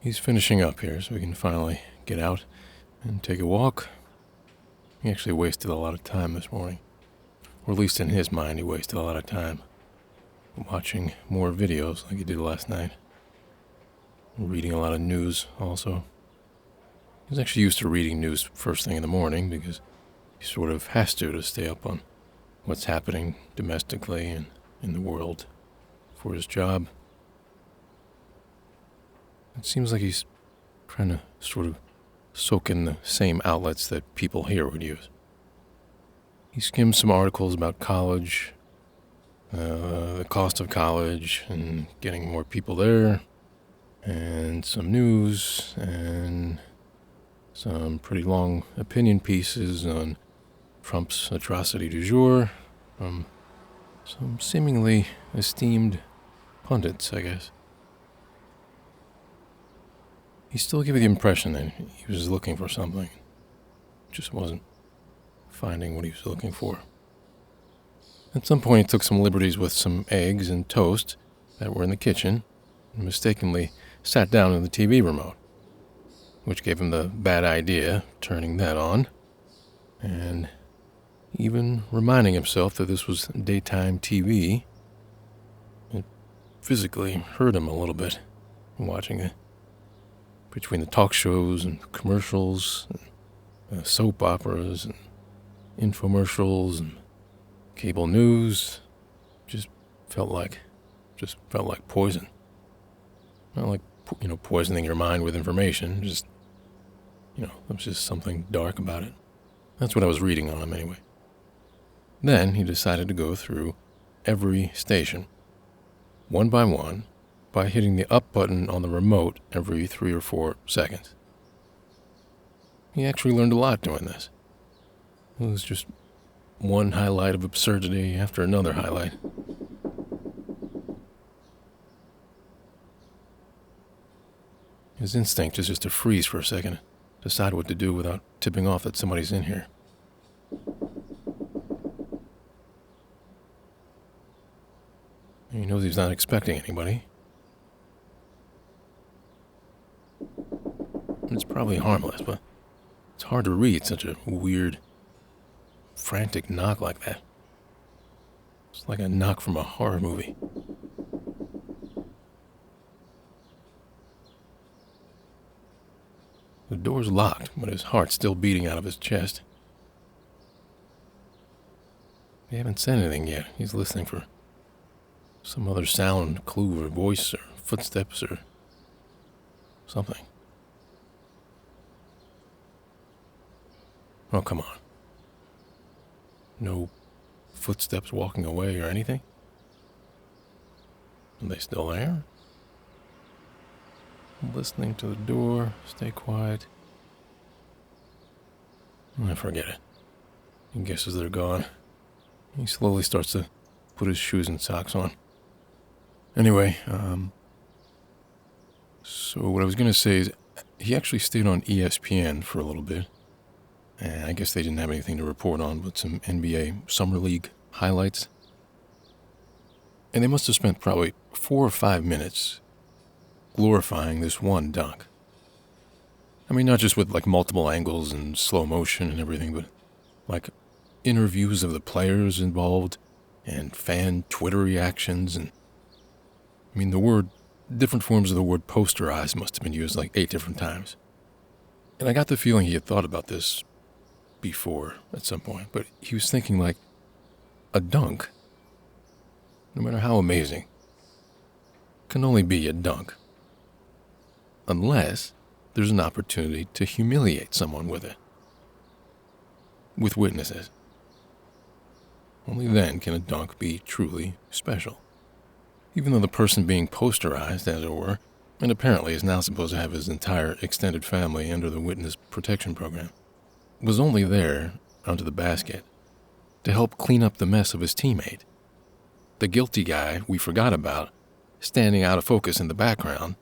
He's finishing up here so we can finally get out and take a walk. He actually wasted a lot of time this morning. Or at least in his mind, he wasted a lot of time watching more videos like he did last night. Reading a lot of news also. He's actually used to reading news first thing in the morning because he sort of has to stay up on what's happening domestically and in the world for his job. It seems like he's trying to sort of soak in the same outlets that people here would use. He skimmed some articles about college, the cost of college and getting more people there, and some news, and some pretty long opinion pieces on Trump's atrocity du jour from some seemingly esteemed pundits, I guess. He still gave the impression that he was looking for something, just wasn't finding what he was looking for. At some point, he took some liberties with some eggs and toast that were in the kitchen and mistakenly sat down on the TV remote, which gave him the bad idea turning that on, and even reminding himself that this was daytime TV. It physically hurt him a little bit watching it. Between the talk shows and commercials, and soap operas and infomercials and cable news, just felt like poison. Not like, poisoning your mind with information, just, there was just something dark about it. That's what I was reading on him anyway. Then he decided to go through every station, one by one, by hitting the up button on the remote every 3 or 4 seconds. He actually learned a lot doing this. It was just one highlight of absurdity after another highlight. His instinct is just to freeze for a second, decide what to do without tipping off that somebody's in here. He knows he's not expecting anybody. It's probably harmless, but it's hard to read such a weird, frantic knock like that. It's like a knock from a horror movie. The door's locked, but his heart's still beating out of his chest. They haven't said anything yet. He's listening for some other sound, clue, or voice, or footsteps, or something. Oh, come on. No footsteps walking away or anything? Are they still there? Listening to the door, stay quiet. I forget it. He guesses they're gone. He slowly starts to put his shoes and socks on. Anyway, so what I was going to say is he actually stayed on ESPN for a little bit. And I guess they didn't have anything to report on but some NBA Summer League highlights. And they must have spent probably 4 or 5 minutes glorifying this one dunk. I mean, not just with like multiple angles and slow motion and everything, but like interviews of the players involved and fan Twitter reactions. And I mean, different forms of the word posterize must have been used like 8 different times. And I got the feeling he had thought about this before at some point, but he was thinking like a dunk, no matter how amazing, can only be a dunk unless there's an opportunity to humiliate someone with it, with witnesses. Only then can a dunk be truly special. Even though the person being posterized, as it were, and apparently is now supposed to have his entire extended family under the witness protection program, was only there, onto the basket, to help clean up the mess of his teammate. The guilty guy we forgot about, standing out of focus in the background,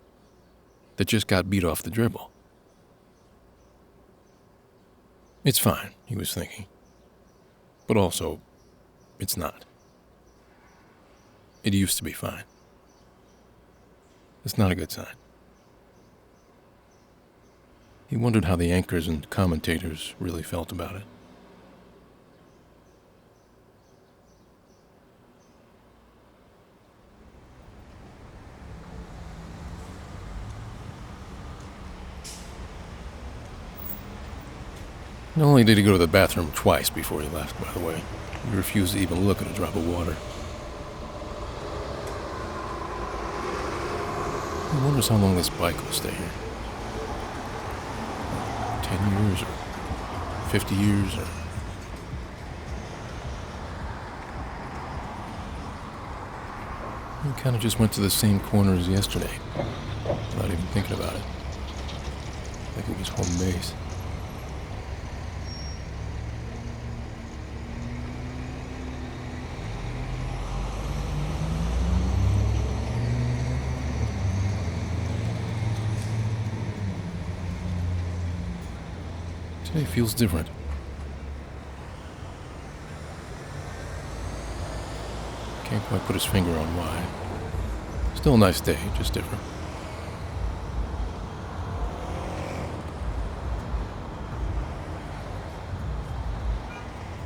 that just got beat off the dribble. It's fine, he was thinking. But also, it's not. It used to be fine. It's not a good sign. He wondered how the anchors and commentators really felt about it. Not only did he go to the bathroom twice before he left, by the way, he refused to even look at a drop of water. He wonders how long this bike will stay here. 10 years or 50 years or... He kind of just went to the same corner as yesterday, without even thinking about it. Like it was home base. Today feels different. Can't quite put his finger on why. Still a nice day, just different.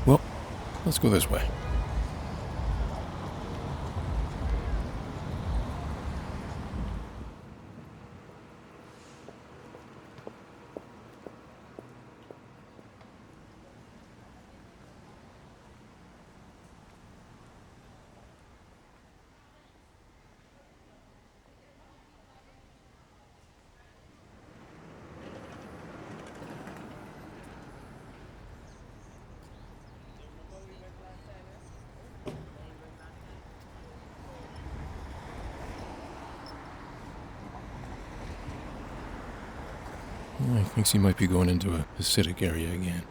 Well, let's go this way. He thinks he might be going into a acidic area again.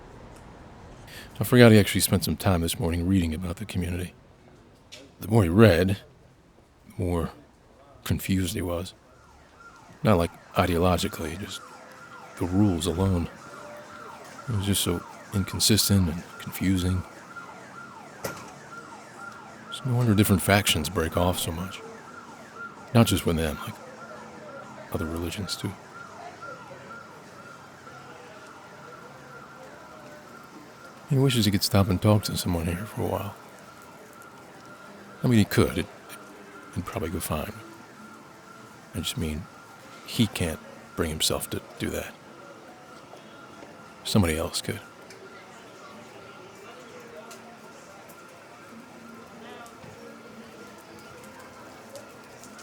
I forgot he actually spent some time this morning reading about the community. The more he read, the more confused he was. Not like ideologically, just the rules alone. It was just so inconsistent and confusing. It's no wonder different factions break off so much. Not just with them, like other religions too. He wishes he could stop and talk to someone here for a while. I mean, he could. It'd probably go fine. I just mean, he can't bring himself to do that. Somebody else could.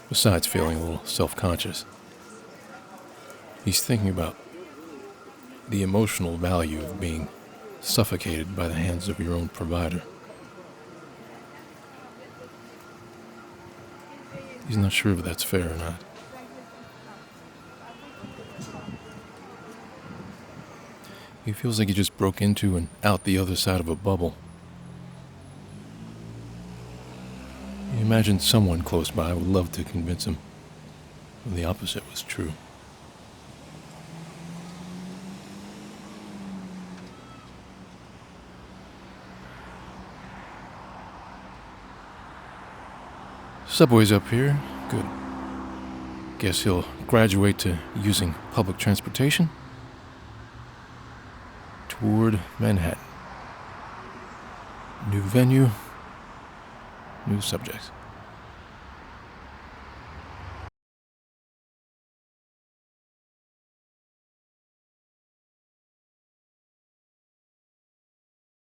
Besides feeling a little self-conscious, he's thinking about the emotional value of being suffocated by the hands of your own provider. He's not sure if that's fair or not. He feels like he just broke into and out the other side of a bubble. He imagined someone close by would love to convince him that the opposite was true. Subway's up here. Good. Guess he'll graduate to using public transportation toward Manhattan. New venue, new subjects.